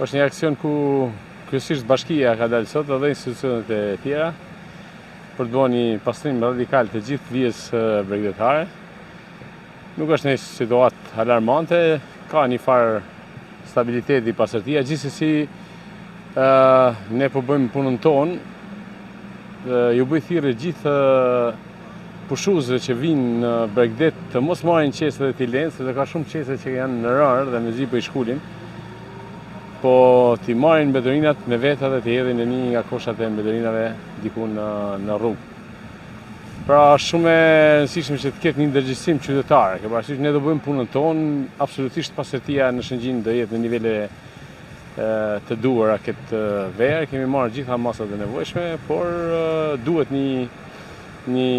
Është një aksion ku kryesisht bashkia ka dalë sot edhe institucionet e tjera për të bërë një pastrim radikal të gjithë vijës bregdetare. Nuk është një situatë alarmante, ka një farë stabiliteti pasërtia, gjithsesi ne po bëjmë punën tonë, ju bëj thirrje gjithë pushuzëve që vinë në Bregdet të mos marrin qese dhe t'i lënë, sepse ka shumë qese që janë në rarë dhe mezi po i shkulin, po t'i marrin mbeturinat me veta dhe t'i hedhin në një nga koshat e mbeturinave diku në rrugë. Pra është shumë e rëndësishme që të ketë një ndërgjegjësim qytetare. Ke parasysh ne do bëjmë punën tonë, absolutisht pasërtia në Shëngjin do jetë në nivele të duara këtë verë, kemi marrë gjitha masat e nevojshme, por duhet një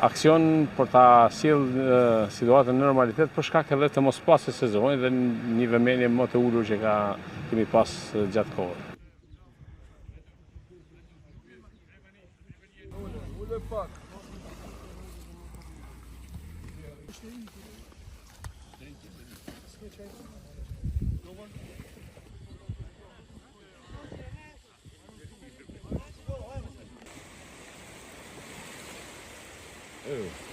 aksion për ta sjellë situatën në normalitet për shkak edhe të mos pasë sezonit dhe një vëmendje më të ulur që kemi pas gjatë kohës. Oh.